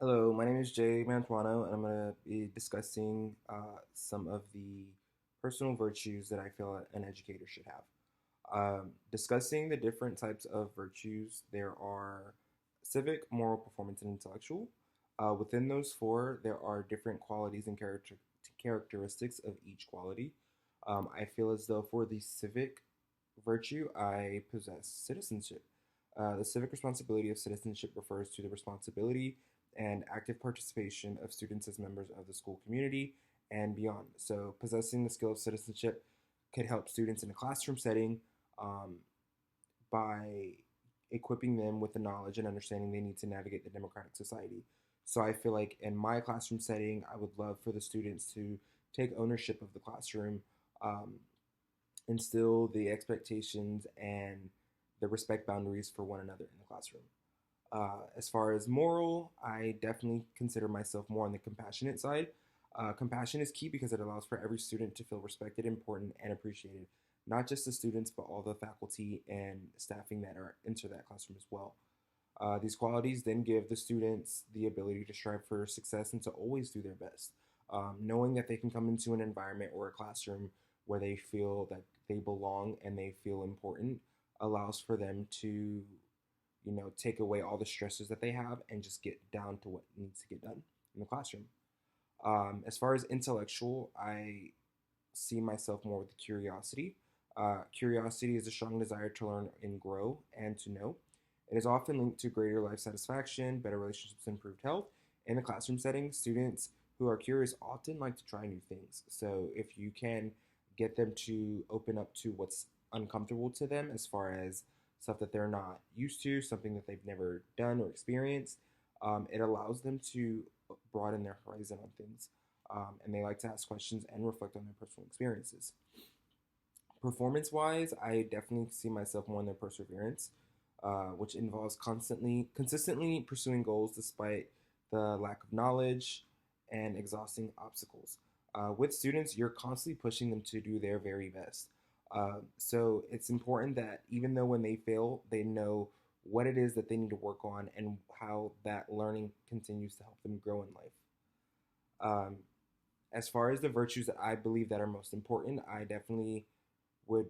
Hello, my name is Jay Mantuano, and I'm going to be discussing some of the personal virtues that I feel an educator should have. Discussing the different types of virtues, there are civic, moral, performance, and intellectual. Within those four, there are different qualities and characteristics of each quality. I feel as though for the civic virtue, I possess citizenship. The civic responsibility of citizenship refers to the responsibility and active participation of students as members of the school community and beyond. So, possessing the skill of citizenship could help students in a classroom setting um, by equipping them with the knowledge and understanding they need to navigate the democratic society. So, I feel like in my classroom setting, I would love for the students to take ownership of the classroom, um, instill the expectations and the respect boundaries for one another in the classroom. As far as moral, I definitely consider myself more on the compassionate side. Compassion is key because it allows for every student to feel respected, important, and appreciated. Not just the students, but all the faculty and staffing that are into that classroom as well. These qualities then give the students the ability to strive for success and to always do their best. Knowing that they can come into an environment or a classroom where they feel that they belong and they feel important allows for them to, take away all the stresses that they have and just get down to what needs to get done in the classroom. As far as intellectual, I see myself more with curiosity. Curiosity is a strong desire to learn and grow and to know. It is often linked to greater life satisfaction, better relationships, and improved health. In a classroom setting, students who are curious often like to try new things. So if you can get them to open up to what's uncomfortable to them as far as stuff that they're not used to, something that they've never done or experienced, it allows them to broaden their horizon on things. And they like to ask questions and reflect on their personal experiences. Performance wise, I definitely see myself more in their perseverance, which involves consistently pursuing goals despite the lack of knowledge and exhausting obstacles. With students, you're constantly pushing them to do their very best. So it's important that even though when they fail, they know what it is that they need to work on and how that learning continues to help them grow in life. Um, as far as the virtues that I believe that are most important, I definitely would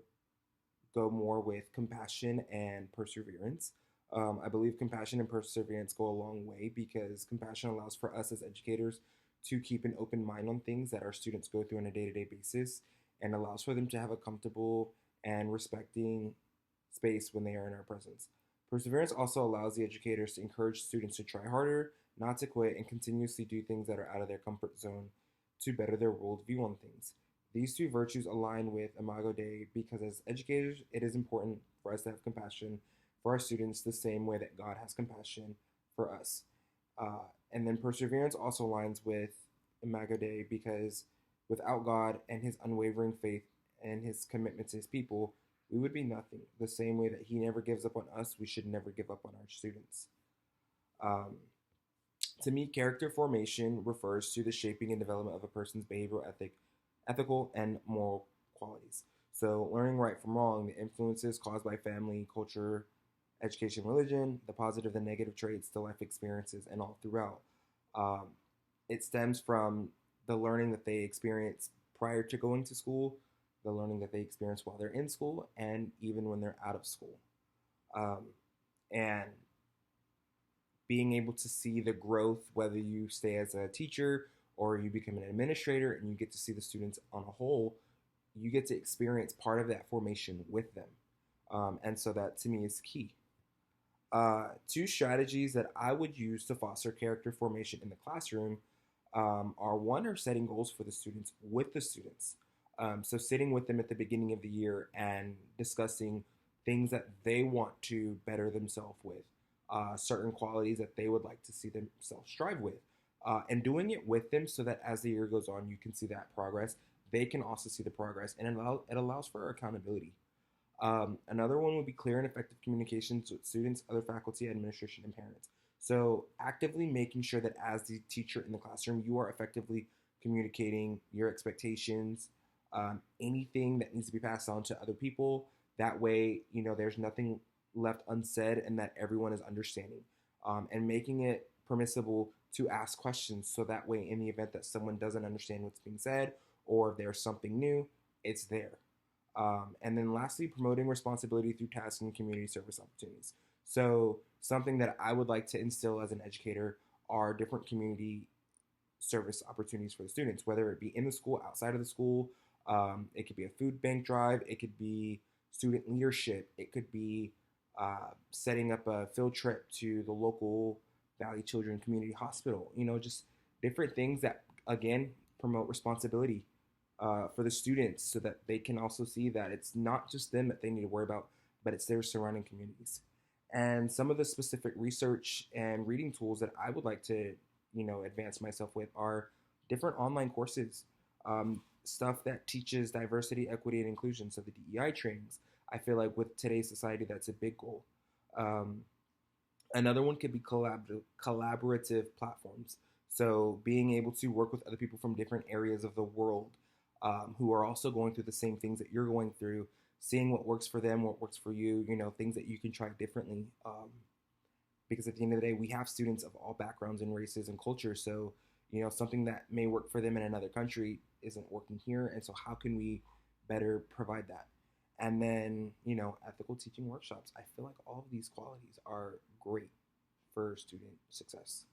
go more with compassion and perseverance. I believe compassion and perseverance go a long way because compassion allows for us as educators to keep an open mind on things that our students go through on a day to day basis and allows for them to have a comfortable and respecting space when they are in our presence. Perseverance also allows the educators to encourage students to try harder, not to quit, and continuously do things that are out of their comfort zone to better their worldview on things. These two virtues align with Imago Dei because, as educators, it is important for us to have compassion for our students the same way that God has compassion for us. And then perseverance also aligns with Imago Dei because without God and his unwavering faith and his commitment to his people, we would be nothing. The same way that he never gives up on us, we should never give up on our students. Um, to me, character formation refers to the shaping and development of a person's behavioral ethical, and moral qualities. So, learning right from wrong, the influences caused by family, culture, education, religion, the positive, the negative traits, the life experiences, and all throughout. Um, it stems from the learning that they experience prior to going to school, the learning that they experience while they're in school, and even when they're out of school. Um, and being able to see the growth, whether you stay as a teacher or you become an administrator and you get to see the students on a whole, you get to experience part of that formation with them. And so that to me is key. Two strategies that I would use to foster character formation in the classroom are one are setting goals for the students with the students. So sitting with them at the beginning of the year and discussing things that they want to better themselves with, certain qualities that they would like to see themselves strive with, and doing it with them so that as the year goes on, you can see that progress. They can also see the progress, and it allows for accountability. Another one would be clear and effective communications with students, other faculty, administration, and parents. So, actively making sure that as the teacher in the classroom, you are effectively communicating your expectations, anything that needs to be passed on to other people. That way, there's nothing left unsaid and that everyone is understanding. And making it permissible to ask questions so that way, in the event that someone doesn't understand what's being said or if there's something new, it's there. And then lastly, promoting responsibility through tasks and community service opportunities. So, something that I would like to instill as an educator are different community service opportunities for the students, whether it be in the school, outside of the school. It could be a food bank drive, it could be student leadership, it could be setting up a field trip to the local Valley Children Community Hospital. Just different things that, again, promote responsibility for the students so that they can also see that it's not just them that they need to worry about, but it's their surrounding communities. And some of the specific research and reading tools that I would like to, advance myself with are different online courses, stuff that teaches diversity, equity, and inclusion. So the DEI trainings. I feel like with today's society, that's a big goal. Um, Another one could be collaborative platforms. So being able to work with other people from different areas of the world who are also going through the same things that you're going through, seeing what works for them, what works for you, things that you can try differently. Because at the end of the day, we have students of all backgrounds and races and cultures. So, something that may work for them in another country isn't working here. And so, how can we better provide that? And then, ethical teaching workshops. I feel like all of these qualities are great for student success.